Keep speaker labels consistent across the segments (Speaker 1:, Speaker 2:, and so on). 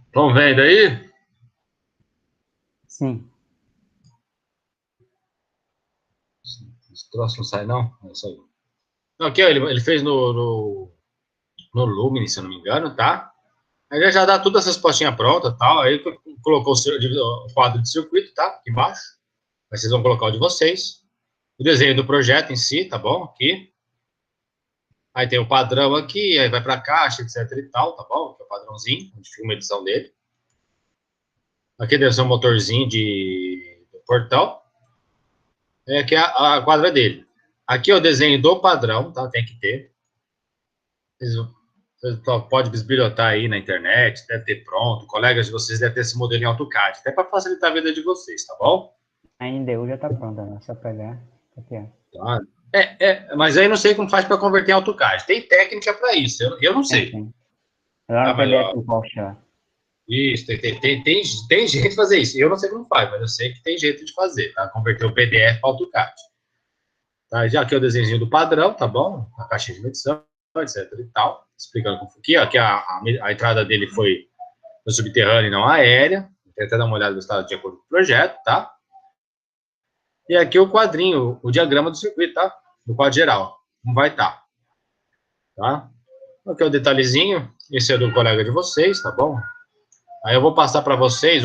Speaker 1: Estão vendo aí?
Speaker 2: Sim.
Speaker 1: Esse troço não sai, não? Não saiu. Aqui, ó, ele fez no Lumine, se eu não me engano, tá? Aí já dá todas essas postinhas prontas, tal. Aí colocou o quadro de circuito, tá? Aqui embaixo. Aí vocês vão colocar o de vocês. O desenho do projeto em si, tá bom? Aqui. Aí tem o padrão aqui, aí vai para a caixa, etc e tal, tá bom? Que é o padrãozinho, onde fica uma edição dele. Aqui deve ser um motorzinho do portão. Aqui é a quadra dele. Aqui é o desenho do padrão, tá? Tem que ter. Você pode bisbilhotar aí na internet, deve ter pronto. Colegas de vocês devem ter esse modelo em AutoCAD, até para facilitar a vida de vocês, tá bom?
Speaker 2: A NDU já está pronta, né? Só pegar. Copiar.
Speaker 1: Tá. Mas aí não sei como faz para converter em AutoCAD. Tem técnica para isso, eu não sei.
Speaker 2: Sim. Lá
Speaker 1: Tá,
Speaker 2: no
Speaker 1: mas,
Speaker 2: PDF
Speaker 1: ó,
Speaker 2: do post lá.
Speaker 1: isso, tem jeito de fazer isso. Eu não sei como faz, mas eu sei que tem jeito de fazer, tá? Converter o PDF para AutoCAD. Tá? Já aqui é o desenho do padrão, tá bom? A caixinha de medição, etc e tal. Explicando como aqui, ó, aqui a entrada dele foi no subterrâneo e não aérea. Tem até dar uma olhada no estado de acordo com o projeto, tá? E aqui o quadrinho, o diagrama do circuito, tá? Do quadro geral. Como vai estar. Tá? Aqui é o detalhezinho. Esse é do colega de vocês, tá bom? Aí eu vou passar para vocês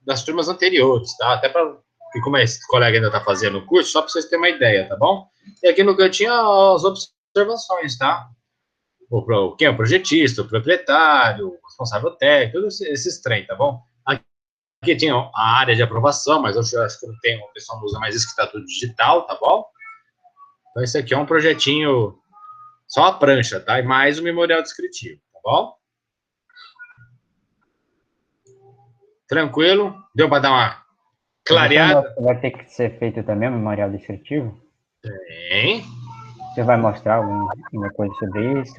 Speaker 1: das turmas anteriores, tá? Até para, como esse colega ainda está fazendo o curso, só para vocês terem uma ideia, tá bom? E aqui no cantinho as observações, tá? Quem é o projetista, o proprietário, o responsável técnico, todos esses trem, tá bom? Aqui tinha a área de aprovação, mas eu acho que não tem, o pessoal não usa mais isso, que está tudo digital, tá bom? Então, esse aqui é um projetinho, só a prancha, tá? E mais o memorial descritivo, tá bom? Tranquilo? Deu para dar uma clareada?
Speaker 2: Vai ter que ser feito também o memorial descritivo?
Speaker 1: Tem.
Speaker 2: Você vai mostrar alguma coisa sobre isso?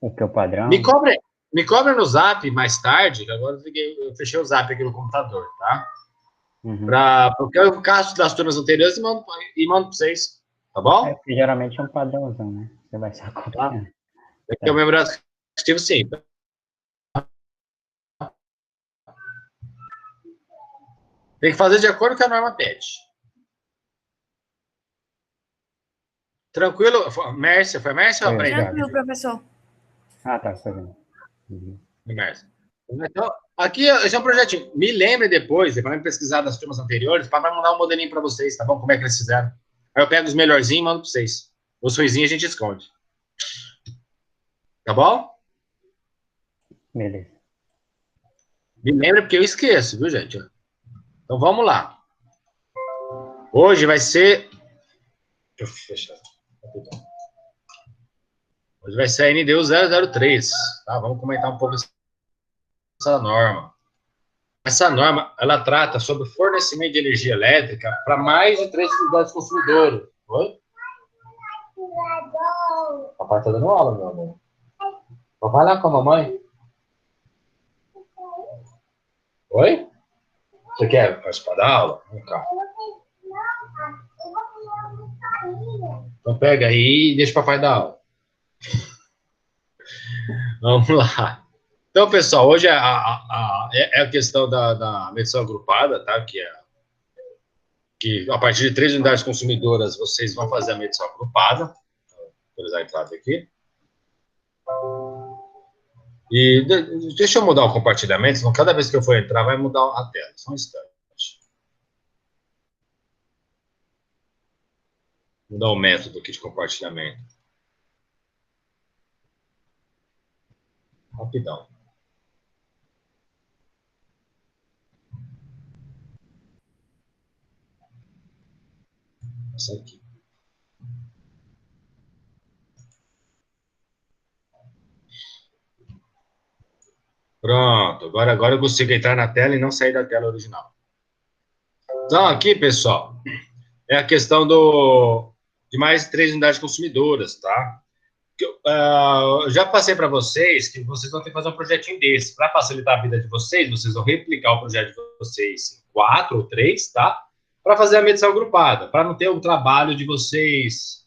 Speaker 2: O que é o
Speaker 1: Me
Speaker 2: padrão?
Speaker 1: cobra, me cobra no Zap mais tarde, que agora eu fechei o Zap aqui no computador, tá?
Speaker 2: Uhum.
Speaker 1: Porque eu caso das turmas anteriores e mando para vocês, tá bom?
Speaker 2: Porque geralmente é um padrãozão, né? Você vai só
Speaker 1: Tá?
Speaker 2: copiando.
Speaker 1: Aqui é o
Speaker 2: Tá.
Speaker 1: memorial descritivo, sim. Tem que fazer de acordo com a norma pede. Tranquilo? Mércia, foi Mércia ou Brenda?
Speaker 3: Tranquilo, professor.
Speaker 2: Ah, tá, tá vendo. Uhum.
Speaker 1: Mércia. Então, aqui esse é um projetinho. Me lembre depois, para pesquisar das turmas anteriores, para mandar um modelinho para vocês, tá bom? Como é que eles fizeram. Aí eu pego os melhorzinhos e mando para vocês. Os ruizinhos a gente esconde. Tá bom?
Speaker 2: Beleza.
Speaker 1: Me lembra porque eu esqueço, viu, gente? Então vamos lá. Hoje vai ser. Deixa eu fechar. Hoje vai ser a NDU 003. Tá? Vamos comentar um pouco essa norma. Essa norma, ela trata sobre fornecimento de energia elétrica para mais de 3 unidades consumidoras. Oi? Papai tá dando aula, meu amor. Vai lá com a mamãe. Oi? Você quer participar da aula? Vem cá. Então pega aí e deixa o papai dar aula. Vamos lá. Então, pessoal, hoje é a questão da medição agrupada, tá? Que a partir de 3 unidades consumidoras vocês vão fazer a medição agrupada. Vou usar a entrada aqui. E deixa eu mudar o compartilhamento, senão cada vez que eu for entrar vai mudar a tela. Só um instante. Mudar o método aqui de compartilhamento. Rapidão. Essa aqui. Pronto. Agora eu consigo entrar na tela e não sair da tela original. Então, aqui, pessoal, é a questão de mais de 3 unidades consumidoras, tá? já passei para vocês que vocês vão ter que fazer um projetinho desse. Para facilitar a vida de vocês, vocês vão replicar o projeto de vocês em 4 ou 3, tá? Para fazer a medição agrupada, para não ter o trabalho de vocês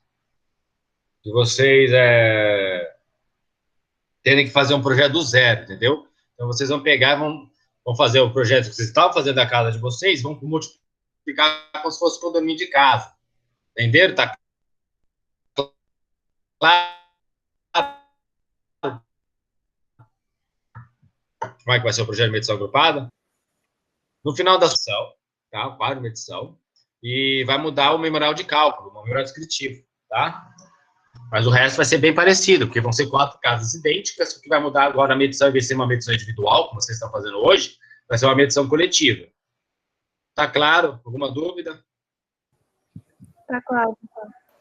Speaker 1: terem que fazer um projeto do zero, entendeu? Então, vocês vão pegar, vão fazer o projeto que vocês estavam fazendo da casa de vocês, vão multiplicar como se fosse condomínio de casa. Entenderam? Tá claro como é que vai ser o projeto de medição agrupada? No final da sessão, tá? O quadro de medição, e vai mudar o memorial de cálculo, o memorial descritivo, tá? Mas o resto vai ser bem parecido, porque vão ser 4 casas idênticas. O que vai mudar agora a medição, em vez de ser uma medição individual, como vocês estão fazendo hoje, vai ser uma medição coletiva. Tá claro? Alguma dúvida?
Speaker 3: Tá claro.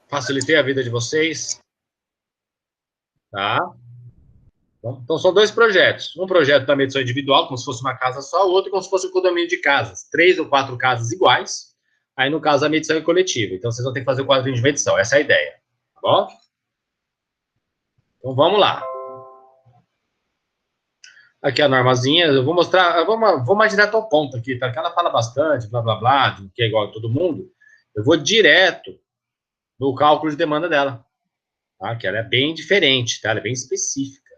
Speaker 1: Facilitei a vida de vocês? Tá? Então, são 2 projetos. Um projeto da medição individual, como se fosse uma casa só, o outro como se fosse um condomínio de casas. 3 ou 4 casas iguais. Aí, no caso, a medição é coletiva. Então, vocês vão ter que fazer o quadrinho de medição. Essa é a ideia. Tá bom? Então, vamos lá. Aqui a normazinha. Eu vou mostrar... Vou mais direto ao ponto aqui, tá? Porque ela fala bastante, blá, blá, blá, que é igual a todo mundo. Eu vou direto no cálculo de demanda dela. Tá? Que ela é bem diferente, tá? Ela é bem específica.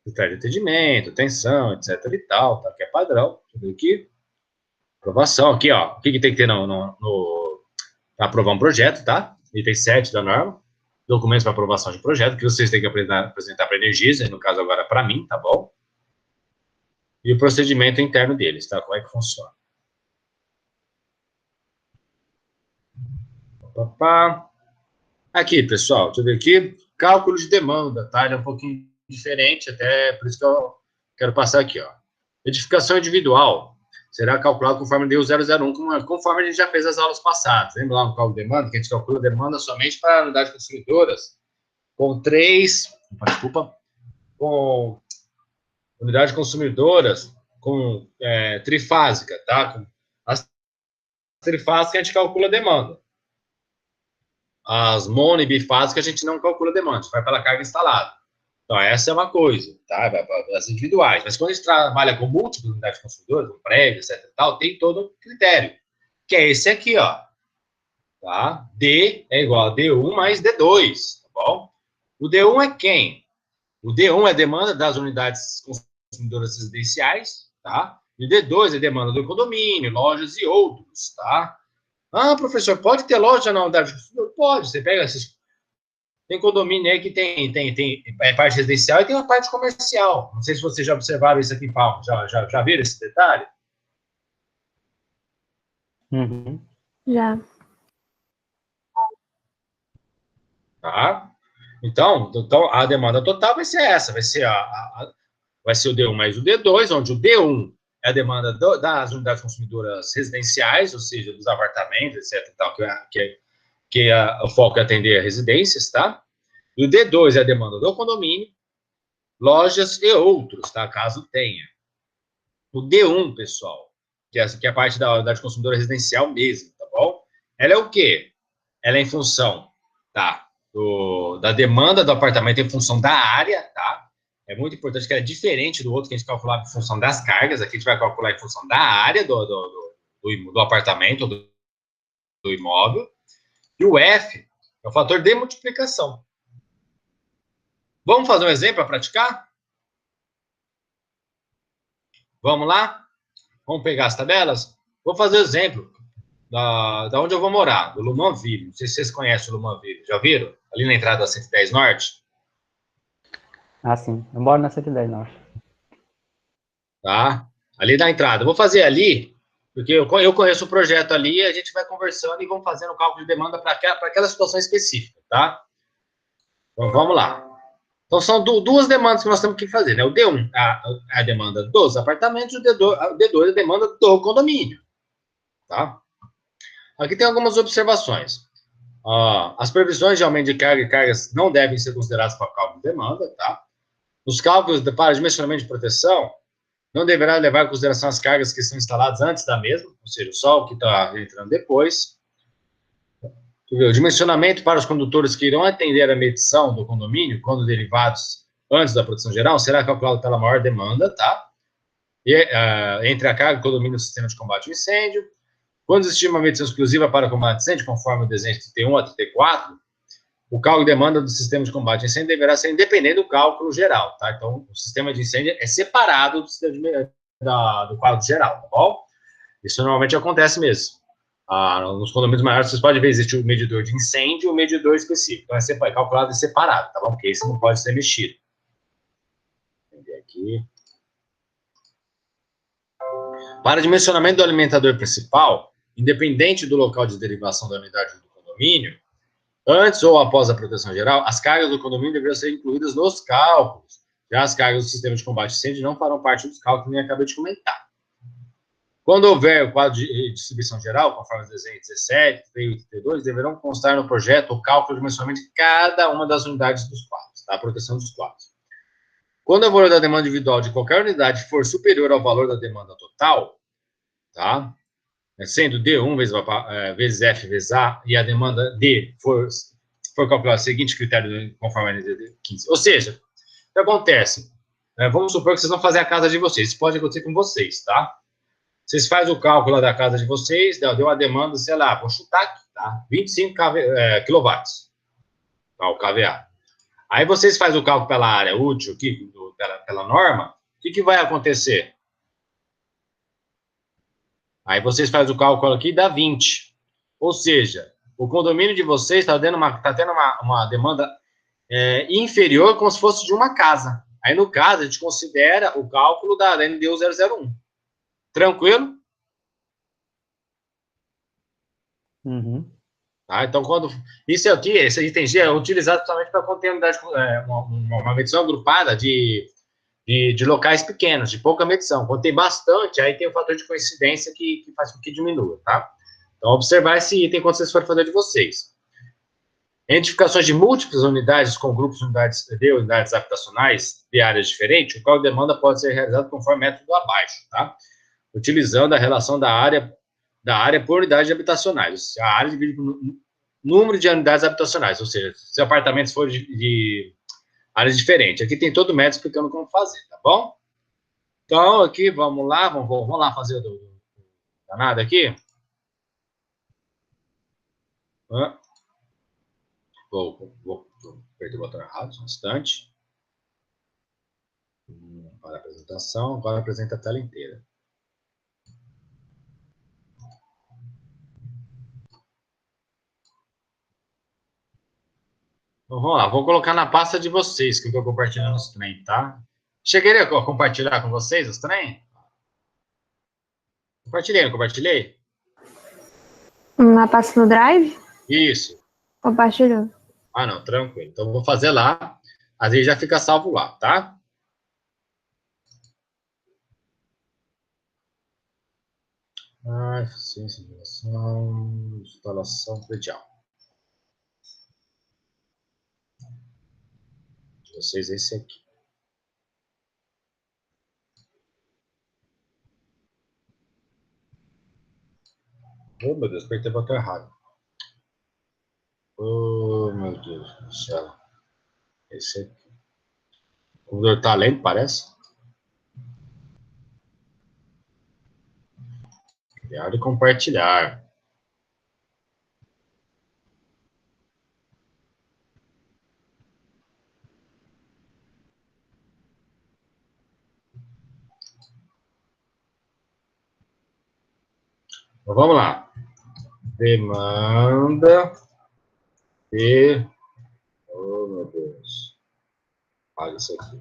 Speaker 1: Critério de atendimento, tensão, etc e tal, tá? Que é padrão. Tudo aqui. Aprovação. Aqui, ó. O que tem que ter para aprovar um projeto, tá? Item 7 da norma. Documentos para aprovação de projeto, que vocês têm que apresentar para a Energisa, no caso agora para mim, tá bom? E o procedimento interno deles, tá? Como é que funciona. Aqui, pessoal, deixa eu ver aqui. Cálculo de demanda, tá? Ele é um pouquinho diferente, até por isso que eu quero passar aqui, ó. Edificação individual será calculado conforme deu 001, conforme a gente já fez as aulas passadas. Lembra lá no cálculo de demanda, que a gente calcula a demanda somente para unidades consumidoras com unidades consumidoras com trifásica, tá? Com as trifásicas a gente calcula a demanda. As mono e bifásicas a gente não calcula a demanda, a gente vai pela carga instalada. Então, essa é uma coisa, tá? Vai para as individuais. Mas quando a gente trabalha com múltiplas unidades consumidoras, com prédio, etc. Tal, tem todo um critério, que é esse aqui, ó. Tá? D é igual a D1 mais D2, tá bom? O D1 é quem? O D1 é a demanda das unidades consumidoras residenciais, tá? E o D2 é a demanda do condomínio, lojas e outros, tá? Ah, professor, pode ter loja na unidade consumidora? Pode, você pega esses... Tem condomínio aí que tem parte residencial e tem uma parte comercial. Não sei se vocês já observaram isso aqui em Palma. Já viram esse detalhe?
Speaker 2: Uhum.
Speaker 3: Já.
Speaker 1: Tá? Então, a demanda total vai ser essa. Vai ser o D1 mais o D2, onde o D1 é a demanda das unidades consumidoras residenciais, ou seja, dos apartamentos, etc. Tal, o foco é atender residências, tá? E o D2 é a demanda do condomínio, lojas e outros, tá? Caso tenha. O D1, pessoal, que é a parte da unidade consumidora residencial mesmo, tá bom? Ela é o quê? Ela é em função, tá? Da demanda do apartamento em função da área, tá? É muito importante que ela é diferente do outro que a gente calculava em função das cargas. Aqui a gente vai calcular em função da área do apartamento, do imóvel. E o F é o fator de multiplicação. Vamos fazer um exemplo para praticar? Vamos lá? Vamos pegar as tabelas? Vou fazer o exemplo da onde eu vou morar, do Lumanville. Não sei se vocês conhecem o Lumanville. Já viram? Ali na entrada da 110 Norte.
Speaker 2: Ah, sim. Eu moro na 110 Norte.
Speaker 1: Tá? Ali na entrada. Eu vou fazer ali, porque eu conheço o projeto ali, a gente vai conversando e vamos fazendo o cálculo de demanda para aquela situação específica, tá? Então, vamos lá. Então, são duas demandas que nós temos que fazer, né? O D1 é a demanda dos apartamentos, o D2 é a demanda do condomínio, tá? Aqui tem algumas observações. As previsões de aumento de carga e cargas não devem ser consideradas para o cálculo de demanda, tá? Os cálculos para dimensionamento de proteção não deverá levar em consideração as cargas que são instaladas antes da mesma, ou seja, o sol que está entrando depois. O dimensionamento para os condutores que irão atender a medição do condomínio, quando derivados antes da produção geral, será calculado pela maior demanda, tá? E, entre a carga do condomínio e o sistema de combate ao incêndio. Quando existir uma medição exclusiva para combate ao incêndio, conforme o desenho de 31 a 34, o cálculo de demanda do sistema de combate ao incêndio deverá ser independente do cálculo geral, tá? Então, o sistema de incêndio é separado do sistema do quadro geral, tá bom? Isso normalmente acontece mesmo. Nos condomínios maiores, vocês podem ver, existe o medidor de incêndio e o medidor específico. Então, é calculado e separado, tá bom? Porque esse não pode ser mexido. Vou ver aqui. Para dimensionamento do alimentador principal, independente do local de derivação da unidade do condomínio, antes ou após a proteção geral, as cargas do condomínio deveriam ser incluídas nos cálculos. Já as cargas do sistema de combate ao incêndio não farão parte dos cálculos, nem acabei de comentar. Quando houver o quadro de distribuição geral, conforme o desenho 17, 38 e 32, deverão constar no projeto o cálculo de dimensionamento de cada uma das unidades dos quadros, tá? A proteção dos quadros. Quando o valor da demanda individual de qualquer unidade for superior ao valor da demanda total, tá? Sendo D1 vezes F vezes A, e a demanda D for calculada o seguinte critério conforme a NTT 15. Ou seja, o que acontece? Vamos supor que vocês vão fazer a casa de vocês. Isso pode acontecer com vocês, tá? Vocês fazem o cálculo da casa de vocês, deu a demanda, sei lá, vou chutar aqui, tá? 25 quilowatts, tá? O KVA. Aí vocês fazem o cálculo pela área útil, aqui, pela norma, o que vai acontecer? Aí vocês fazem o cálculo aqui, dá 20. Ou seja, o condomínio de vocês está tendo uma demanda inferior, como se fosse de uma casa. Aí, no caso, a gente considera o cálculo da NDU 001. Tranquilo?
Speaker 2: Uhum.
Speaker 1: Tá? Então, isso aqui, esse item G é utilizado somente para conter uma medição agrupada de locais pequenos, de pouca medição. Quando tem bastante, aí tem o fator de coincidência que faz com que diminua, tá? Então, observar esse item quando vocês forem fazer de vocês. Identificações de múltiplas unidades com grupos de unidades habitacionais de áreas diferentes, o qual demanda pode ser realizado conforme método abaixo, tá? Utilizando a relação da área por unidades habitacionais. A área divide por número de unidades habitacionais, ou seja, se apartamentos forem de áreas diferentes. Aqui tem todo o método explicando como fazer, tá bom? Então, aqui, vamos lá fazer o danado aqui. Vou apertar o botão errado, só um instante. Para a apresentação, agora apresenta a tela inteira. Então, vamos lá, vou colocar na pasta de vocês, que eu estou compartilhando os trem, tá? Cheguei a compartilhar com vocês os trem? Compartilhei, não compartilhei?
Speaker 3: Na pasta no Drive?
Speaker 1: Isso.
Speaker 3: Compartilhou.
Speaker 1: Ah, não, tranquilo. Então, vou fazer lá. Às vezes já fica salvo lá, tá? Eficiência de instalação predial. De vocês, esse aqui. Oh, meu Deus, apertei o botão errado. Oh, meu Deus do céu. Esse aqui. O computador tá lento, parece. Criar e compartilhar. Então, vamos lá. Demanda de... Oh, meu Deus. Olha isso aqui.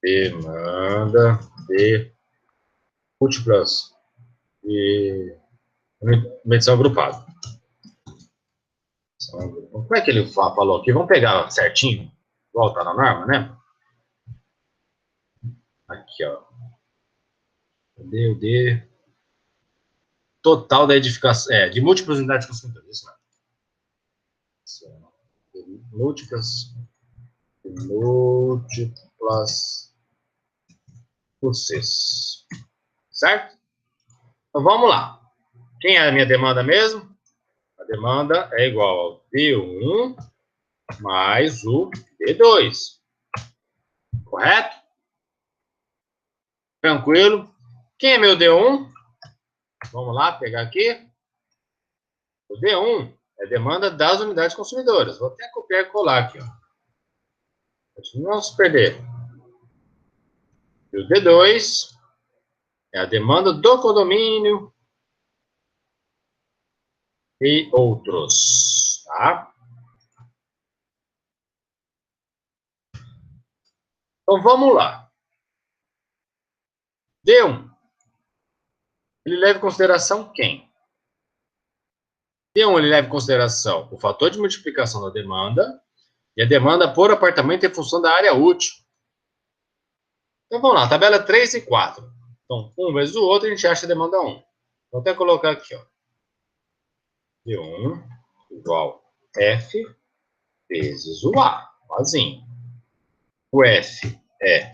Speaker 1: Demanda de múltiplas e medição agrupada. Como é que ele falou aqui? Vamos pegar certinho. Volta na norma, né? Aqui, ó. Cadê o D? Total da edificação. De múltiplas unidades construtoras. Isso mesmo. Múltiplas vocês. Certo? Então, vamos lá. Quem é a minha demanda mesmo? A demanda é igual ao D1 mais o D2. Correto? Tranquilo? Quem é meu D1? Vamos lá, pegar aqui. O D1 é demanda das unidades consumidoras. Vou até copiar e colar aqui, ó. Para não se perder. E o D2 é a demanda do condomínio e outros, tá? Então, vamos lá. D1. Ele leva em consideração quem? D1, ele leva em consideração o fator de multiplicação da demanda e a demanda por apartamento em função da área útil. Então, vamos lá. Tabela 3 e 4. Então, um vezes o outro, a gente acha a demanda 1. Vou até colocar aqui, ó. D1 igual F vezes o A. Sozinho. O F é,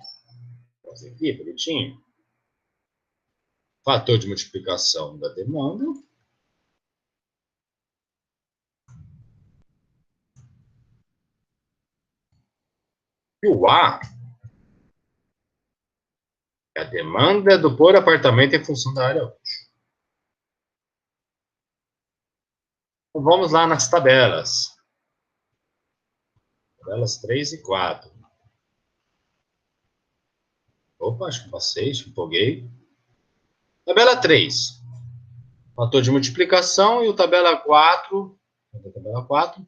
Speaker 1: vou fazer aqui, bonitinho, fator de multiplicação da demanda. E o A é a demanda do por apartamento em função da área útil. Então, vamos lá nas tabelas. Tabelas 3 e 4. Opa, acho que passei, empolguei. Tabela 3. Fator de multiplicação e o tabela 4. Tabela 4.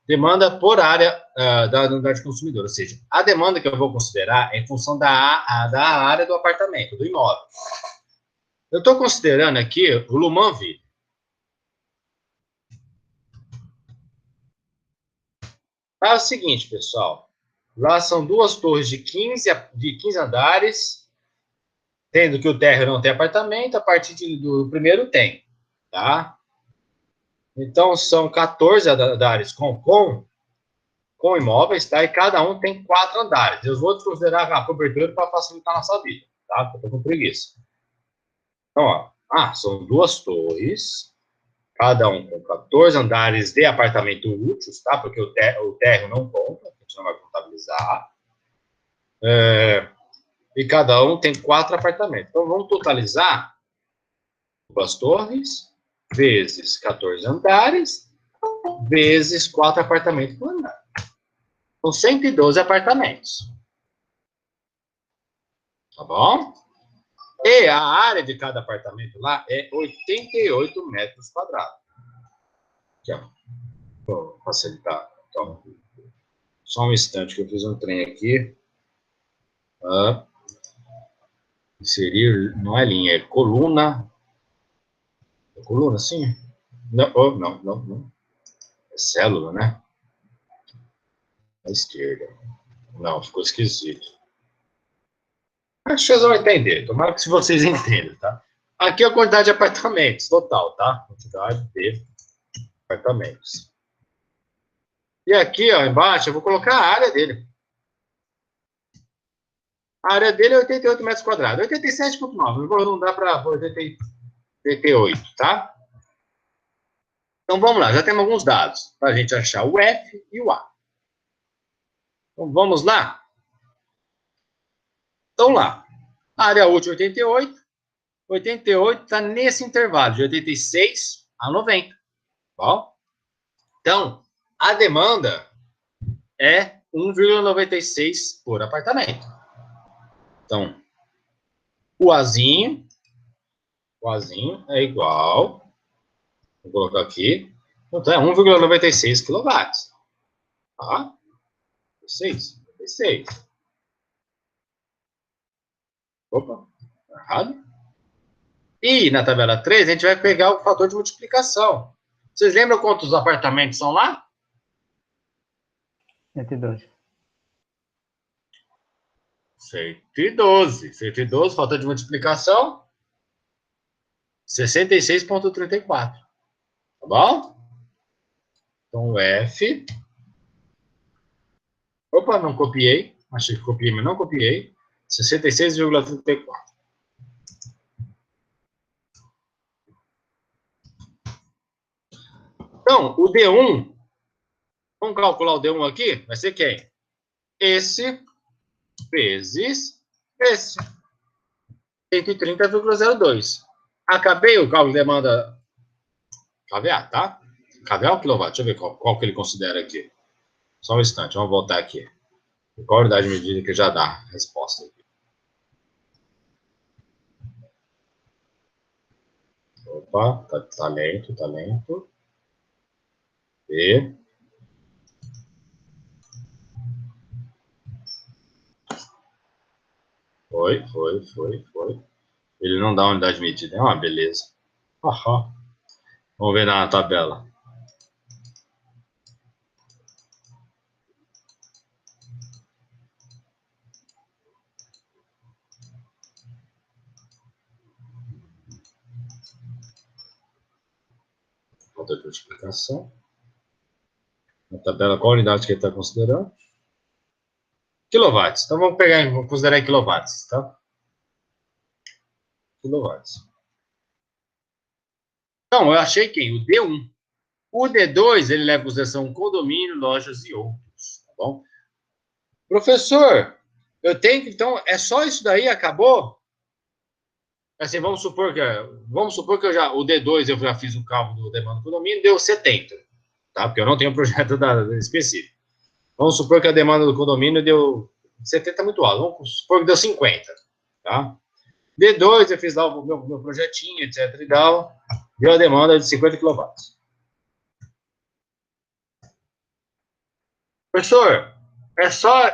Speaker 1: Demanda por área da unidade consumidora. Ou seja, a demanda que eu vou considerar é em função da área do apartamento, do imóvel. Eu estou considerando aqui o Lumanville. É o seguinte, pessoal. Lá são duas torres de 15 andares, sendo que o térreo não tem apartamento, a partir do primeiro tem, tá? Então, são 14 andares com imóveis, tá? E cada um tem 4 andares. Eu vou desconsiderar a cobertura para facilitar a nossa vida, tá? Porque eu tô com preguiça. Então, ó, são duas torres, cada um com 14 andares de apartamento úteis, tá? Porque o térreo não conta, a gente não vai contabilizar. E cada um tem 4 apartamentos. Então, vamos totalizar duas torres, vezes 14 andares, vezes 4 apartamentos por andar. São 112 apartamentos. Tá bom? E a área de cada apartamento lá é 88 metros quadrados. Aqui, ó. Vou facilitar. Então, só um instante que eu fiz um trem aqui. Inserir, não é linha, é coluna. É coluna, sim? Não, não. É célula, né? À esquerda. Não, ficou esquisito. Acho que vocês vão entender. Tomara que vocês entendam, tá? Aqui é a quantidade de apartamentos, total, tá? Quantidade de apartamentos. E aqui, ó, embaixo, eu vou colocar a área dele. A área dele é 88 metros quadrados. 87,9. Eu vou arredondar para 88, tá? Então, vamos lá. Já temos alguns dados para a gente achar o F e o A. Então, vamos lá? Então, lá. Área útil 88. 88 está nesse intervalo, de 86 a 90. Bom? Então, a demanda é 1,96 por apartamento. Então, o Azinho é igual, vou colocar aqui, então é 1,96 kW. Tá? 96. Opa, errado. E na tabela 3, a gente vai pegar o fator de multiplicação. Vocês lembram quantos apartamentos são lá?
Speaker 2: 112.
Speaker 1: 112. 112, fator de multiplicação, 66,34. Tá bom? Então, o F... Opa, não copiei. Achei que copiei, mas não copiei. 66,34. Então, o D1, vamos calcular o D1 aqui? Vai ser quem? Esse vezes esse. 130,02. Acabei o cálculo de demanda KVA, tá? KVA ou quilowatt? Deixa eu ver qual que ele considera aqui. Só um instante, vamos voltar aqui. Qual a unidade de medida que já dá a resposta aqui? Opa, tá lento, tá lento. E... Foi. Ele não dá a unidade de medida. É uma beleza. Aham. Vamos ver na tabela. Falta de multiplicação. Na tabela, qual unidade que ele está considerando? Quilowatts. Então, vamos considerar em quilowatts, tá? Quilowatts. Então, eu achei quem? O D1. O D2, ele leva em consideração condomínio, lojas e outros, tá bom? Professor, eu tenho que, então, é só isso daí, acabou? Assim, vamos supor que o D2 eu já fiz o cálculo do demanda do condomínio, deu 70, tá? Porque eu não tenho um projeto específico. Vamos supor que a demanda do condomínio deu 70 muito alto, vamos supor que deu 50, tá? D2, eu fiz lá o meu projetinho, etc e tal, deu a demanda de 50 kW. Professor, é só,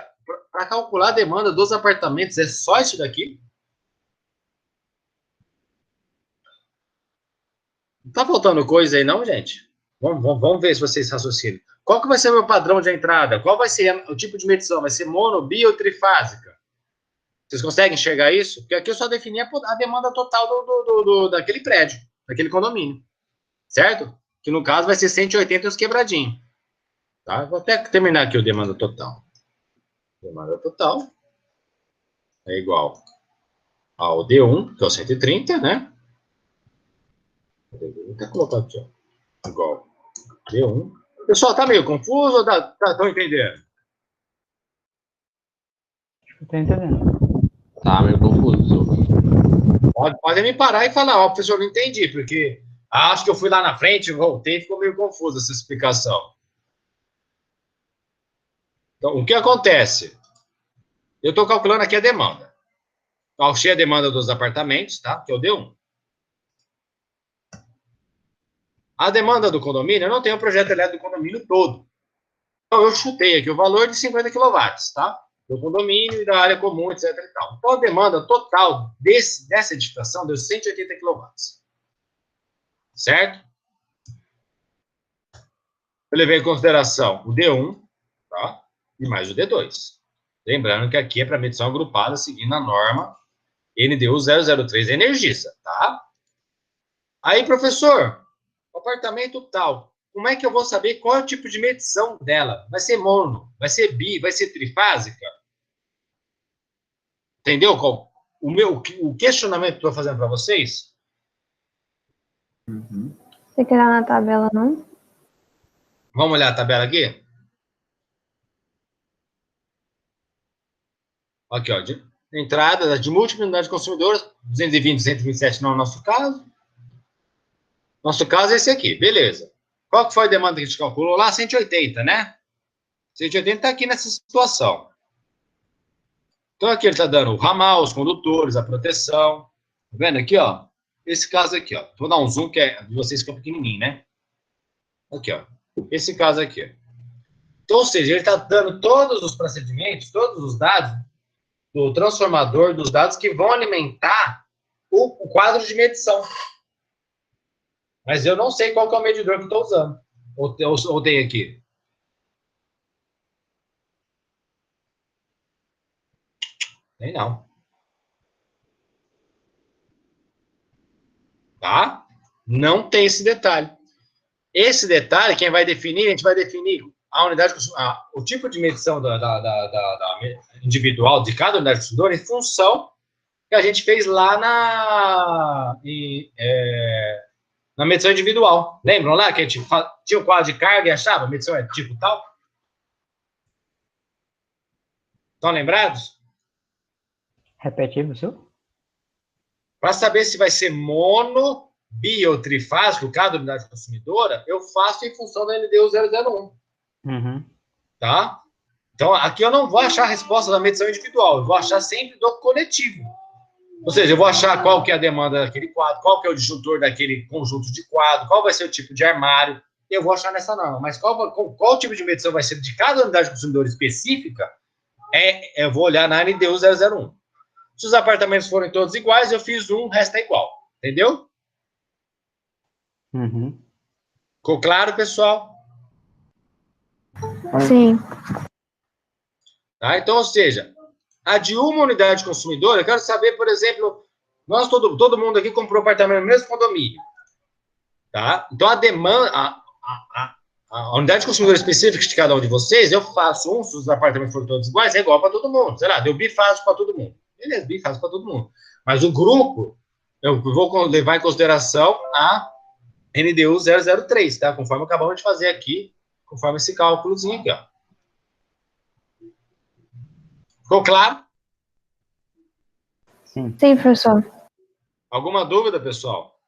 Speaker 1: para calcular a demanda dos apartamentos, é só isso daqui? Não tá faltando coisa aí não, gente? Vamos ver se vocês raciocinam. Qual que vai ser o meu padrão de entrada? Qual vai ser o tipo de medição? Vai ser mono, bi ou trifásica? Vocês conseguem enxergar isso? Porque aqui eu só defini a demanda total daquele prédio, daquele condomínio. Certo? Que no caso vai ser 180 e os quebradinhos. Tá? Vou até terminar aqui o demanda total. Demanda total é igual ao D1, que é o 130, né? Vou até colocar aqui, ó. Igual D1. Pessoal, tá meio confuso ou estão entendendo?
Speaker 2: Estou entendendo.
Speaker 4: Tá meio confuso.
Speaker 1: Pode me parar e falar, ó, professor, não entendi, porque acho que eu fui lá na frente, voltei e ficou meio confuso essa explicação. Então, o que acontece? Eu estou calculando aqui a demanda. Eu achei a demanda dos apartamentos, tá? Que é o D1. A demanda do condomínio, eu não tenho o projeto elétrico do condomínio todo. Então, eu chutei aqui o valor de 50 kW, tá? Do condomínio e da área comum, etc e tal. Então, a demanda total dessa edificação deu 180 kW. Certo? Eu levei em consideração o D1, tá? E mais o D2. Lembrando que aqui é para medição agrupada, seguindo a norma NDU 003 Energisa, tá? Aí, professor, o apartamento tal, como é que eu vou saber qual é o tipo de medição dela? Vai ser mono, vai ser bi, vai ser trifásica? Entendeu o questionamento que eu estou fazendo para vocês?
Speaker 3: Você quer dar na tabela, não?
Speaker 1: Vamos olhar a tabela aqui? Aqui, ó, de entrada de múltipla unidade de consumidores, 220, 227 não é o nosso caso. Nosso caso é esse aqui, beleza. Qual que foi a demanda que a gente calculou lá? 180, né? 180 está aqui nessa situação. Então, aqui ele está dando o ramal, os condutores, a proteção. Tá vendo aqui, ó? Esse caso aqui, ó. Vou dar um zoom, que é de vocês que é pequenininho, né? Aqui, ó. Esse caso aqui, ó. Então, ou seja, ele está dando todos os procedimentos, todos os dados do transformador, dos dados que vão alimentar o quadro de medição. Mas eu não sei qual que é o medidor que eu estou usando. Ou tem aqui? Tem não. Tá? Não tem esse detalhe. Esse detalhe, quem vai definir, a gente vai definir a unidade, o tipo de medição da individual de cada unidade de consumidor em função que a gente fez lá Na medição individual. Lembram lá que a gente tinha o quadro de carga e achava a medição é tipo tal? Estão lembrados?
Speaker 2: Repete aí, professor.
Speaker 1: Para saber se vai ser mono, bi ou trifásico, cada unidade consumidora, eu faço em função da NDU 001.
Speaker 2: Uhum.
Speaker 1: Tá? Então, aqui eu não vou achar a resposta da medição individual, eu vou achar sempre do coletivo. Ou seja, eu vou achar qual que é a demanda daquele quadro, qual que é o disjuntor daquele conjunto de quadro, qual vai ser o tipo de armário, e eu vou achar nessa norma. Mas qual tipo de medição vai ser de cada unidade consumidora específica, eu vou olhar na NDU 001. Se os apartamentos forem todos iguais, eu fiz um, o resto é igual. Entendeu?
Speaker 2: Uhum.
Speaker 1: Ficou claro, pessoal?
Speaker 3: Sim.
Speaker 1: Tá? Então, ou seja, a de uma unidade consumidora, eu quero saber, por exemplo, nós, todo mundo aqui comprou apartamento no mesmo condomínio. Tá? Então, a demanda, a unidade consumidora específica de cada um de vocês, eu faço se os apartamentos forem todos iguais, é igual para todo mundo. Sei lá, deu bifásico para todo mundo. Beleza, bifásico para todo mundo. Mas o grupo, eu vou levar em consideração a NDU 003, tá? Conforme acabamos de fazer aqui, conforme esse cálculozinho aqui, ó. Ficou claro?
Speaker 2: Sim.
Speaker 3: Sim, professor.
Speaker 1: Alguma dúvida, pessoal?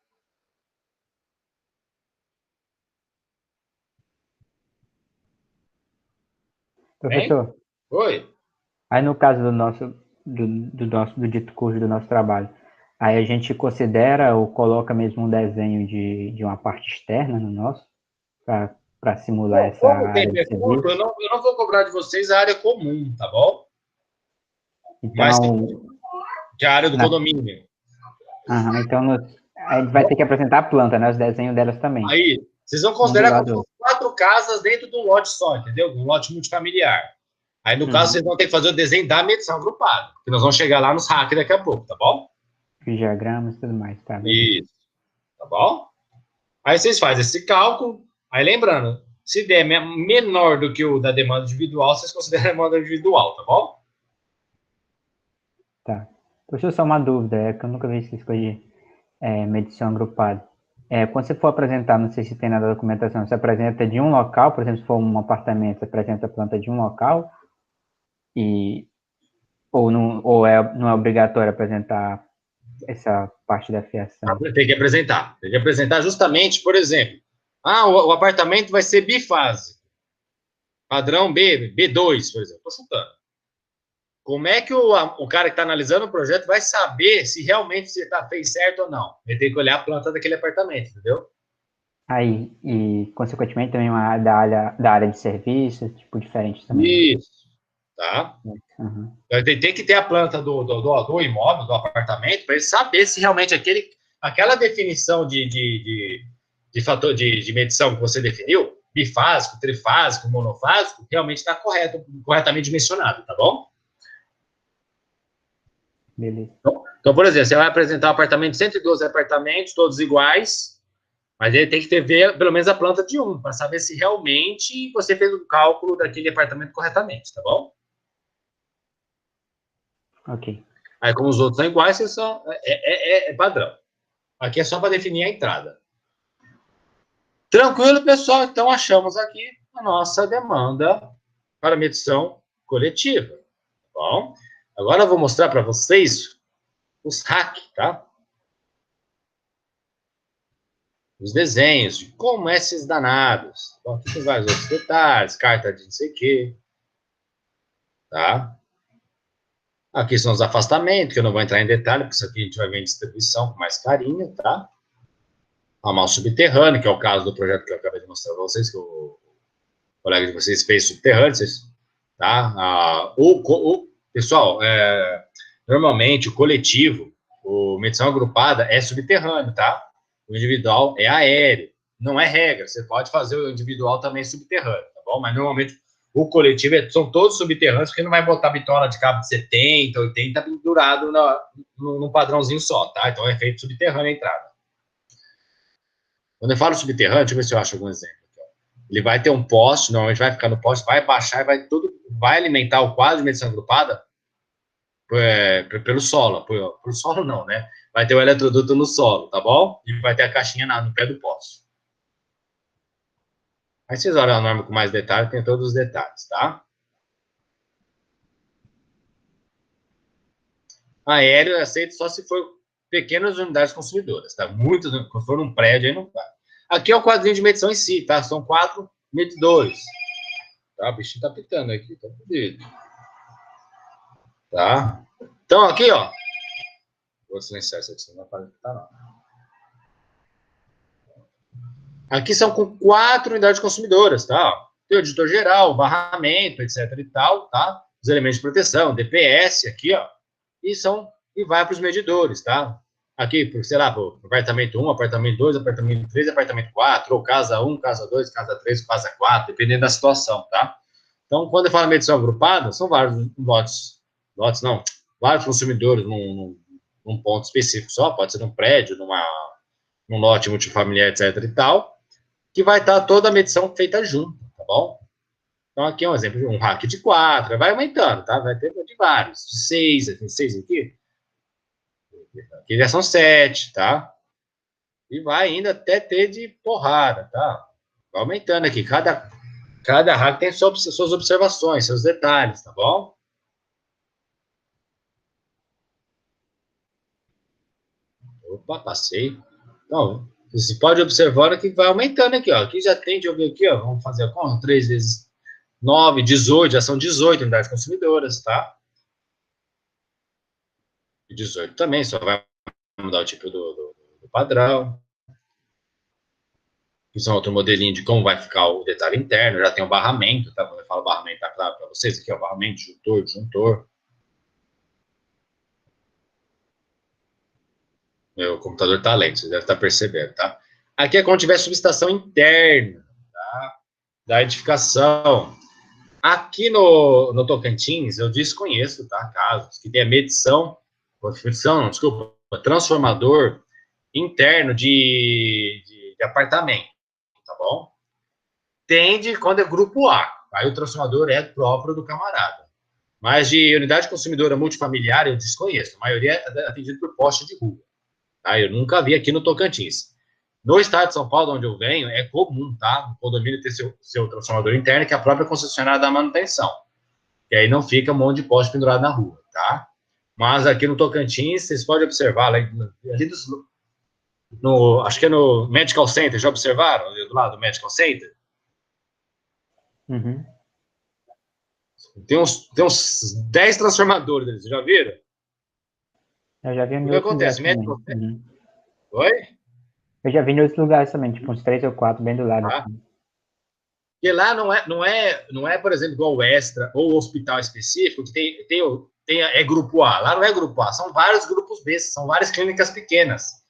Speaker 2: Professor,
Speaker 1: Oi?
Speaker 2: aí no caso do dito curso do nosso trabalho, aí a gente considera ou coloca mesmo um desenho de uma parte externa no nosso, para simular essa
Speaker 1: Como tem
Speaker 2: área de
Speaker 1: pergunta,
Speaker 2: serviço?
Speaker 1: eu não vou cobrar de vocês a área comum, tá bom? Mas
Speaker 2: Então,
Speaker 1: que é a área do condomínio.
Speaker 2: então a gente vai ter que apresentar a planta, né? Os desenhos delas também.
Speaker 1: Aí, vocês vão considerar como 4 casas dentro de um lote só, entendeu? Um lote multifamiliar. Aí, no caso, vocês vão ter que fazer o desenho da medição agrupada, que nós vamos chegar lá nos hacks daqui a pouco, tá bom?
Speaker 2: Os diagramas e tudo mais, tá? Beleza.
Speaker 1: Isso. Tá bom? Aí vocês fazem esse cálculo. Aí, lembrando, se der menor do que o da demanda individual, vocês consideram a demanda individual, tá bom?
Speaker 2: Tá. Professor, só uma dúvida, é que eu nunca vi essas coisas de medição agrupada. Quando você for apresentar, não sei se tem na documentação, você apresenta de um local, por exemplo, se for um apartamento, você apresenta a planta de um local, ou não é obrigatório apresentar essa parte da fiação?
Speaker 1: Tem que apresentar. Tem que apresentar justamente, por exemplo, o apartamento vai ser bifásico. Padrão B2, por exemplo. Estou chutando. Como é que o cara que está analisando o projeto vai saber se realmente você fez certo ou não? Ele tem que olhar a planta daquele apartamento, entendeu?
Speaker 2: Aí, e, consequentemente, também uma da área de serviço, tipo, diferente também.
Speaker 1: Isso. Tá?
Speaker 2: Uhum.
Speaker 1: Tem que ter a planta do imóvel, do apartamento, para ele saber se realmente aquela definição de fator de medição que você definiu, bifásico, trifásico, monofásico, realmente está corretamente dimensionado, tá bom?
Speaker 2: Beleza.
Speaker 1: Então, por exemplo, você vai apresentar um apartamento, 112 apartamentos, todos iguais, mas ele tem que ter pelo menos a planta de um, para saber se realmente você fez o cálculo daquele apartamento corretamente, tá bom?
Speaker 2: Ok.
Speaker 1: Aí, como os outros são iguais, é padrão. Aqui é só para definir a entrada. Tranquilo, pessoal? Então, achamos aqui a nossa demanda para medição coletiva. Tá bom? Agora eu vou mostrar para vocês os hacks, tá? Os desenhos de como esses danados. Então, aqui tem vários outros detalhes, carta de não sei o quê. Tá? Aqui são os afastamentos, que eu não vou entrar em detalhe, porque isso aqui a gente vai ver em distribuição com mais carinho, tá? Ramal subterrâneo, que é o caso do projeto que eu acabei de mostrar para vocês, que o colega de vocês fez subterrâneo, tá? Pessoal, normalmente o coletivo, o medição agrupada é subterrâneo, tá? O individual é aéreo. Não é regra, você pode fazer o individual também subterrâneo, tá bom? Mas normalmente o coletivo são todos subterrâneos, porque não vai botar bitola de cabo de 70, 80 pendurado num padrãozinho só, tá? Então é feito subterrâneo a entrada. Quando eu falo subterrâneo, deixa eu ver se eu acho algum exemplo. Ele vai ter um poste, normalmente vai ficar no poste, vai baixar e vai alimentar o quadro de medição agrupada pelo solo. Pelo solo não, né? vai ter o eletroduto no solo, tá bom? E vai ter a caixinha no pé do poste. Aí vocês olham a norma com mais detalhe, tem todos os detalhes, tá? Aéreo é aceito só se for pequenas unidades consumidoras, tá? Muitas, se for um prédio, aí não vai. Aqui é o quadrinho de medição em si, tá? São 4 medidores. Tá? O bichinho tá pitando aqui, tá fodido. Tá? Então, aqui, ó. Vou silenciar isso aqui, senão não vai pitar, não. Aqui são com 4 unidades consumidoras, tá? Tem o editor geral, barramento, etc e tal, tá? Os elementos de proteção, DPS, aqui, ó. E vai para os medidores, tá? Aqui, sei lá, pro apartamento 1, apartamento 2, apartamento 3, apartamento 4, ou casa 1, casa 2, casa 3, casa 4, dependendo da situação, tá? Então, quando eu falo medição agrupada, são vários lotes não, vários consumidores num ponto específico só, pode ser num prédio, num lote multifamiliar, etc e tal, que vai estar toda a medição feita junto, tá bom? Então, aqui é um exemplo, um rack de 4, vai aumentando, tá? Vai ter de vários, de 6, tem 6 aqui. Aqui já são 7, tá? E vai ainda até ter de porrada, tá? Vai aumentando aqui. Cada rack tem suas observações, seus detalhes, tá bom? Opa, passei. Então, você pode observar que vai aumentando aqui, ó. Aqui já tem, deixa eu ver aqui, ó. Vamos fazer a conta, 3 vezes 9, 18, já são 18 unidades consumidoras, tá? E 18 também, só vai mudar o tipo do padrão. Isso é outro modelinho de como vai ficar o detalhe interno, já tem o barramento, tá? Quando eu falo barramento, tá claro para vocês? Aqui é o barramento, disjuntor. Meu computador tá lento, vocês devem estar percebendo, tá? Aqui é quando tiver subestação interna, tá? Da edificação. Aqui no Tocantins, eu desconheço, tá? Casos que tenha medição, desculpa, transformador interno de apartamento, tá bom? Tende quando é grupo A, aí o transformador é próprio do camarada. Mas de unidade consumidora multifamiliar, eu desconheço. A maioria é atendido por poste de rua. Tá? Eu nunca vi aqui no Tocantins. No estado de São Paulo, onde eu venho, é comum, tá? O condomínio ter seu transformador interno, que é a própria concessionária da manutenção. E aí não fica um monte de poste pendurado na rua, tá? Mas aqui no Tocantins, vocês podem observar, ali acho que é no Medical Center, já observaram? Ali do lado do Medical Center?
Speaker 2: Uhum.
Speaker 1: Tem uns 10 transformadores, vocês já viram?
Speaker 2: Eu já vi em
Speaker 1: O que
Speaker 2: outros
Speaker 1: acontece?
Speaker 2: lugares também. Uhum.
Speaker 1: Oi?
Speaker 2: Eu já vi em outros lugares também, tipo uns 3 ou 4 bem do lado.
Speaker 1: Tá.
Speaker 2: Assim.
Speaker 1: Porque lá não é, por exemplo, igual o Extra ou o hospital específico, que é grupo A. Lá não é grupo A, são vários grupos B, são várias clínicas pequenas.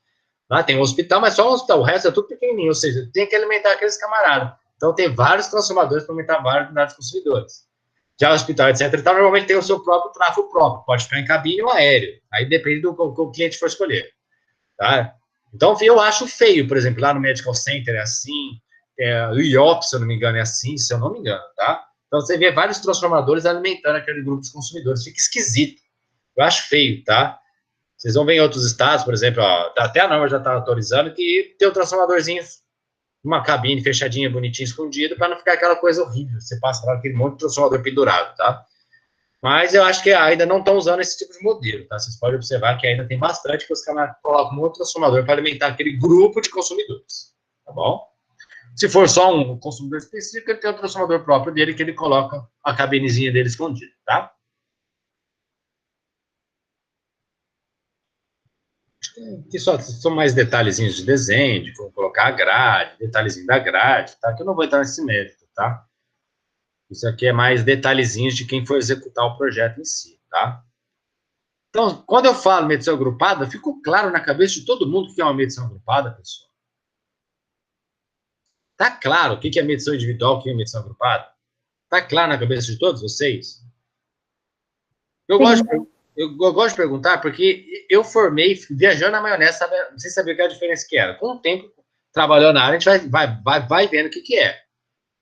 Speaker 1: Lá tem um hospital, mas só um hospital, o resto é tudo pequenininho, ou seja, tem que alimentar aqueles camaradas. Então tem vários transformadores para aumentar várias unidades consumidores. Já o hospital, etc. Então, normalmente tem o seu próprio tráfego próprio, pode ficar em cabine ou aéreo. Aí depende do que o cliente for escolher. Tá? Então, eu acho feio, por exemplo, lá no Medical Center é assim, o IOP, se eu não me engano, é assim, se eu não me engano, tá? Então, você vê vários transformadores alimentando aquele grupo de consumidores, fica esquisito. Eu acho feio, tá? Vocês vão ver em outros estados, por exemplo, ó, até a norma já está autorizando que tem um transformadorzinho, uma cabine fechadinha, bonitinha, escondido, para não ficar aquela coisa horrível. Você passa lá aquele monte de transformador pendurado, tá? Mas eu acho que ainda não estão usando esse tipo de modelo, tá? Vocês podem observar que ainda tem bastante que os camaradas colocam um outro transformador para alimentar aquele grupo de consumidores, tá bom? Se for só um consumidor específico, ele tem um transformador próprio dele que ele coloca a cabinezinha dele escondida, tá? Aqui só são mais detalhezinhos de desenho, de como colocar a grade, detalhezinho da grade, tá? Que eu não vou entrar nesse mérito, tá? Isso aqui é mais detalhezinhos de quem for executar o projeto em si, tá? Então, quando eu falo medição agrupada, ficou claro na cabeça de todo mundo o que é uma medição agrupada, pessoal? Tá claro o que é medição individual, o que é medição agrupada? Tá claro na cabeça de todos vocês? Eu gosto de perguntar porque eu formei viajando na maionese, sem saber qual é a diferença que era. Com o tempo, trabalhando na área, a gente vai vendo o que é.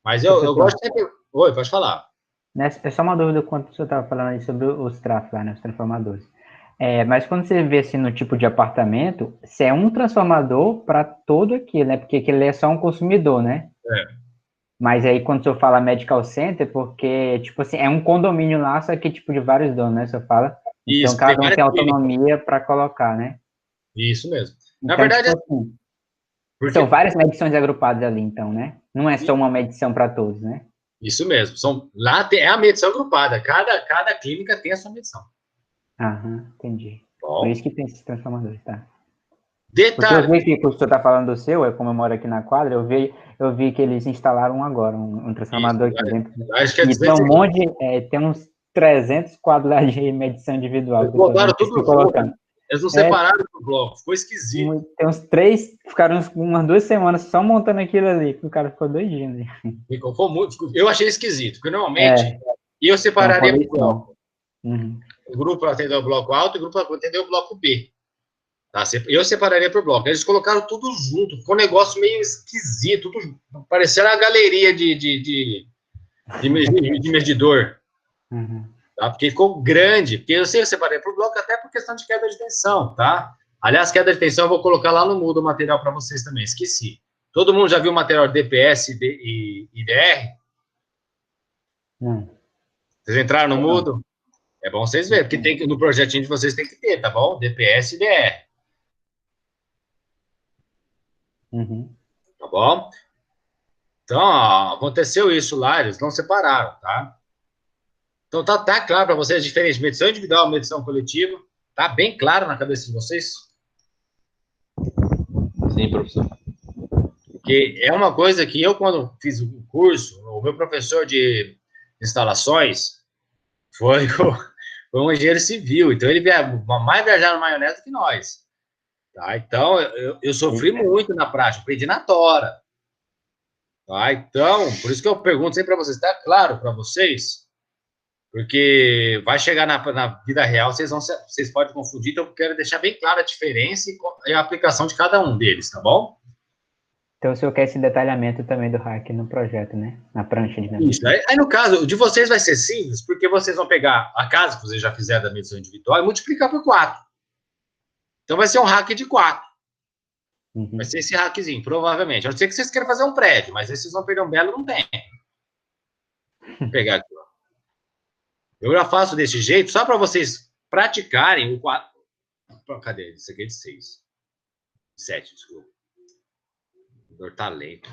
Speaker 1: Mas eu gosto de sempre... Oi, pode falar.
Speaker 2: É só uma dúvida quando o senhor estava falando aí sobre os trafos lá, né, os transformadores. Mas quando você vê assim no tipo de apartamento, se é um transformador para todo aquilo, né? Porque aquele é só um consumidor, né? Mas aí quando você fala medical center, porque, tipo assim, é um condomínio lá, só que tipo de vários donos, né? Você fala. Então
Speaker 1: Isso, tem
Speaker 2: cada um
Speaker 1: várias
Speaker 2: tem
Speaker 1: clínicas.
Speaker 2: autonomia para colocar, né?
Speaker 1: Isso mesmo. Na
Speaker 2: Então,
Speaker 1: verdade,
Speaker 2: tipo assim, são
Speaker 1: porque
Speaker 2: várias medições agrupadas ali, então, né? Não é só uma medição para todos, né?
Speaker 1: isso mesmo. É a medição agrupada. Cada clínica tem a sua medição.
Speaker 2: Aham, entendi. Por
Speaker 1: Bom,
Speaker 2: isso que tem esses transformadores, tá? Porque eu
Speaker 1: detalhe.
Speaker 2: vi que o senhor está falando do seu, como eu moro aqui na quadra, eu vi que eles instalaram um agora, um
Speaker 1: Isso,
Speaker 2: transformador aqui dentro.
Speaker 1: acho que é
Speaker 2: E tem um
Speaker 1: 200.
Speaker 2: monte, tem uns 300 quadros lá de medição individual
Speaker 1: Eles
Speaker 2: que eu tô
Speaker 1: botaram
Speaker 2: vendo que eles
Speaker 1: tudo
Speaker 2: estão
Speaker 1: junto.
Speaker 2: colocando.
Speaker 1: Eles não
Speaker 2: É,
Speaker 1: separaram o bloco. Ficou esquisito.
Speaker 2: tem uns 3, ficaram umas 2 semanas só montando aquilo ali, que o cara ficou doidinho, né?
Speaker 1: Ficou muito. Eu achei esquisito, porque normalmente
Speaker 2: É,
Speaker 1: eu
Speaker 2: é uma
Speaker 1: separaria por
Speaker 2: poluição.
Speaker 1: bloco.
Speaker 2: Uhum.
Speaker 1: O grupo para atender o bloco alto e o grupo para atender o bloco B. Tá? Eu separaria por bloco. Eles colocaram tudo junto. Ficou um negócio meio esquisito. Tudo, parecia uma galeria de medidor.
Speaker 2: Uhum.
Speaker 1: Tá? Porque ficou grande. Porque eu sei que eu separei por bloco até por questão de queda de tensão. Tá? Aliás, queda de tensão eu vou colocar lá no Moodle o material para vocês também. Esqueci. Todo mundo já viu o material DPS e IDR?
Speaker 2: Não.
Speaker 1: Vocês entraram no
Speaker 2: Não.
Speaker 1: Moodle? É bom vocês verem, porque no projetinho de vocês tem que ter, tá bom? DPS e DR,
Speaker 2: Uhum.
Speaker 1: tá bom? Então, ó, aconteceu isso lá, eles não separaram, tá? Então, tá claro para vocês a diferença de medição individual e medição coletiva? Tá bem claro na cabeça de vocês?
Speaker 4: Sim, professor.
Speaker 1: Porque é uma coisa que eu, quando fiz o curso, o meu professor de instalações foi, foi um engenheiro civil, então ele mais viajar na maionese que nós. Tá? Então, eu sofri muito na prática, aprendi na tora. Tá? Então, por isso que eu pergunto sempre para vocês, está claro para vocês? Porque vai chegar na vida real, vocês podem confundir, então eu quero deixar bem clara a diferença e a aplicação de cada um deles, tá bom?
Speaker 2: Então o senhor quer esse detalhamento também do hack no projeto, né? Na prancha, digamos
Speaker 1: Isso.
Speaker 2: assim.
Speaker 1: Aí, no caso, o de vocês vai ser simples, porque vocês vão pegar a casa que vocês já fizeram da medição individual e multiplicar por 4. Então vai ser um hack de 4.
Speaker 2: Uhum.
Speaker 1: Vai ser esse hackzinho, provavelmente. A não ser que vocês queiram fazer um prédio, mas esses vão perder um belo, não tem. Vou pegar aqui, ó. Eu já faço desse jeito, só para vocês praticarem o 4. Cadê? Isso aqui é de 6. 7, desculpa. Dor talento.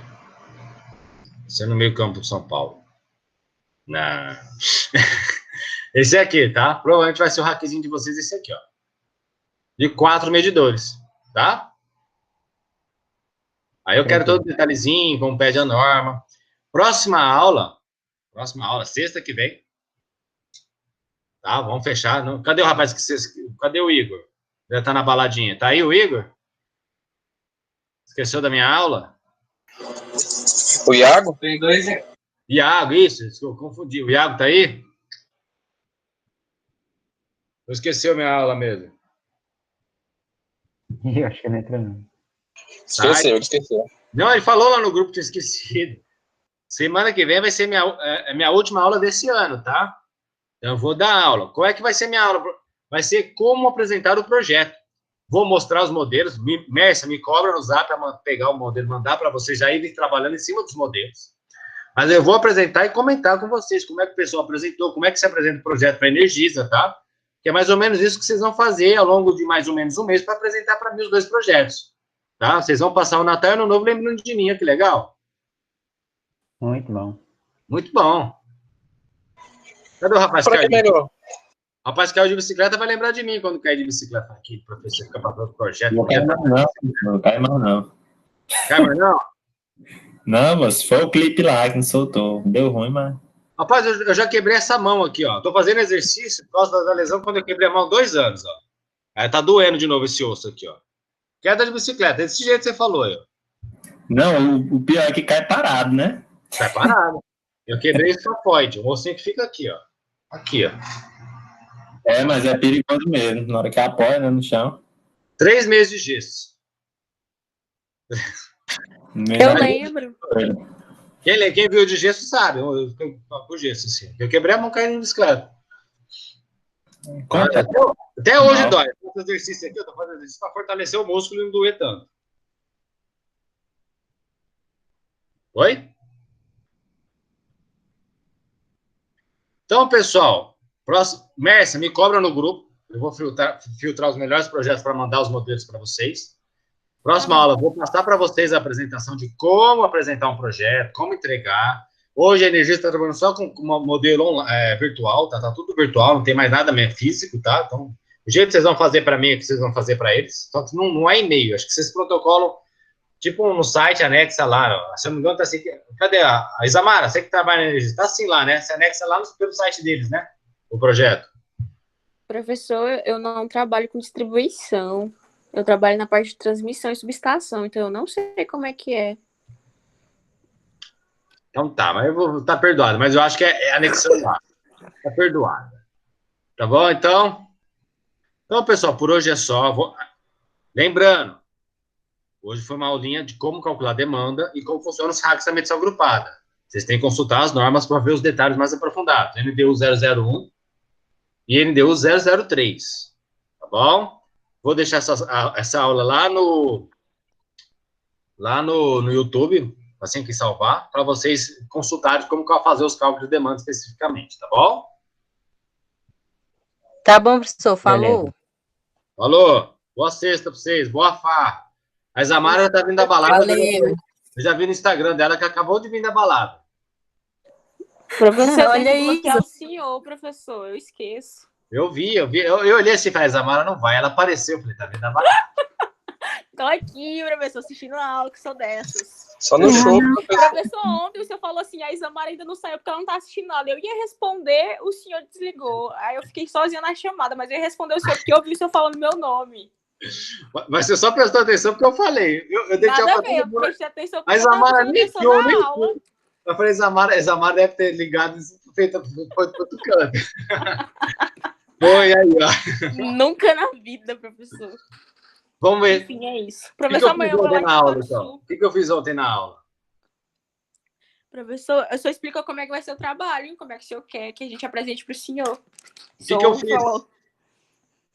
Speaker 1: Isso é no meio campo de São Paulo. Não. Esse aqui, tá? Provavelmente vai ser o hackzinho de vocês, esse aqui, ó. De 4 medidores, tá? Aí eu quero todo detalhezinho, como pede a norma. Próxima aula, sexta que vem. Tá? Vamos fechar. Não, cadê o rapaz cadê o Igor? Já tá na baladinha. Tá aí o Igor? Esqueceu da minha aula?
Speaker 5: O Iago?
Speaker 4: Tem dois.
Speaker 1: Iago, isso, eu confundi. O Iago tá aí? Eu esqueci a minha aula mesmo.
Speaker 2: Eu acho que não entra, não.
Speaker 5: Esqueceu.
Speaker 1: Não, ele falou lá no grupo, tinha esquecido. Semana que vem vai ser minha última aula desse ano, tá? Então, eu vou dar aula. Qual é que vai ser minha aula? Vai ser como apresentar o projeto. Vou mostrar os modelos. Mércia, me cobra no zap para pegar o modelo, mandar para vocês já irem trabalhando em cima dos modelos. Mas eu vou apresentar e comentar com vocês como é que o pessoal apresentou, como é que se apresenta o projeto para a Energisa, tá? Que é mais ou menos isso que vocês vão fazer ao longo de mais ou menos um mês para apresentar para mim os 2 projetos. Tá? Vocês vão passar o Natal e o Ano Novo lembrando de mim, que legal.
Speaker 2: Muito bom.
Speaker 1: Muito bom. Cadê o rapaz que caiu? O rapaz que caiu de bicicleta vai lembrar de mim quando cair de bicicleta aqui, professor, fica para o projeto.
Speaker 6: Não cai mais não, cai mais não.
Speaker 1: Cai mais não?
Speaker 6: Não, mas foi o clipe lá que não soltou. Deu ruim, mas...
Speaker 1: Rapaz, eu já quebrei essa mão aqui, ó. Tô fazendo exercício por causa da lesão quando eu quebrei a mão há 2 anos, ó. Aí tá doendo de novo esse osso aqui, ó. Queda de bicicleta, desse jeito que você falou, ó.
Speaker 6: Não, o pior é que cai parado, né?
Speaker 1: Cai parado. Eu quebrei esse safoide, o ossinho que fica aqui, ó. Aqui, ó.
Speaker 6: É, mas é perigoso mesmo. Na hora que apoia, né, no chão.
Speaker 1: 3 meses de gesso.
Speaker 7: Eu lembro.
Speaker 1: Quem viu de gesso sabe. Eu com gesso, assim. Eu quebrei a mão caindo de bicicleta. Até hoje
Speaker 6: Não.
Speaker 1: dói. Esse exercício aqui, eu tô fazendo exercício para fortalecer o músculo e não doer tanto. Oi? Então, pessoal, próximo, Mércia, me cobra no grupo. Eu vou filtrar os melhores projetos para mandar os modelos para vocês. Próxima aula, vou passar para vocês a apresentação de como apresentar um projeto, como entregar. Hoje a Energia está trabalhando só com um modelo virtual, tá? Tá tudo virtual, não tem mais nada mesmo físico, tá? Então, o jeito que vocês vão fazer para mim é que vocês vão fazer para eles. Só que não é e-mail, acho que vocês protocolam, tipo no site, anexa lá. Ó. Se eu não me engano, tá assim. Cadê a Isamara? Você que trabalha na Energia, tá assim lá, né? Você anexa lá pelo site deles, né? O projeto.
Speaker 7: Professor, eu não trabalho com distribuição. Eu trabalho na parte de transmissão e subestação, então eu não sei como é que é.
Speaker 1: Então tá, mas eu vou tá perdoado, mas eu acho que é anexão lá. Tá perdoado. Tá bom, então? Então, pessoal, por hoje é só. Lembrando, hoje foi uma aulinha de como calcular a demanda e como funcionam os hacks da medição agrupada. Vocês têm que consultar as normas para ver os detalhes mais aprofundados. NDU 001 e NDU 003. Tá bom? Vou deixar essa aula lá no YouTube, assim que salvar, para vocês consultarem como fazer os cálculos de demanda especificamente, tá bom?
Speaker 8: Tá bom, professor. Falou.
Speaker 2: Beleza.
Speaker 1: Falou. Boa sexta para vocês. Boa farra. A Isamara já tá vindo da balada.
Speaker 8: Valeu.
Speaker 1: Eu já vi no Instagram dela que acabou de vir da balada.
Speaker 7: Professor,
Speaker 8: Olha
Speaker 7: tem que
Speaker 8: isso.
Speaker 7: bloquear o senhor, professor. Eu esqueço.
Speaker 1: Eu vi. Eu olhei assim e falei, a Isamara não vai. Ela apareceu. Eu falei, tá vindo da balada.
Speaker 7: Tô aqui, professor, assistindo a aula, que sou dessas.
Speaker 5: Só no show, professor.
Speaker 7: Professor, ontem o senhor falou assim, a Isamara ainda não saiu porque ela não tá assistindo nada. Eu ia responder, o senhor desligou. Aí eu fiquei sozinha na chamada, mas eu ia responder o senhor porque eu ouvi o senhor falando meu nome.
Speaker 1: Mas você só prestou atenção porque eu falei. Eu deixei
Speaker 7: Nada a ver, eu prestei atenção porque
Speaker 1: Mas
Speaker 7: eu
Speaker 1: a
Speaker 7: tava
Speaker 1: Isamara
Speaker 7: prestando
Speaker 1: nem
Speaker 7: atenção
Speaker 1: viu,
Speaker 7: na
Speaker 1: nem
Speaker 7: aula.
Speaker 1: viu. Eu falei, Isamara deve ter ligado e feito outro canto. Foi aí, ó.
Speaker 7: Nunca na vida, professor.
Speaker 1: Vamos ver.
Speaker 7: Enfim, é isso.
Speaker 1: O que
Speaker 7: Professor,
Speaker 1: eu
Speaker 7: amanhã
Speaker 1: fiz
Speaker 7: eu vou
Speaker 1: ontem
Speaker 7: lá
Speaker 1: na aula,
Speaker 7: em
Speaker 1: então?
Speaker 7: Sul.
Speaker 1: O que eu fiz ontem na aula?
Speaker 7: Professor, eu só explico como é que vai ser o trabalho, como é que o senhor quer que a gente apresente para o senhor.
Speaker 1: O que eu fiz?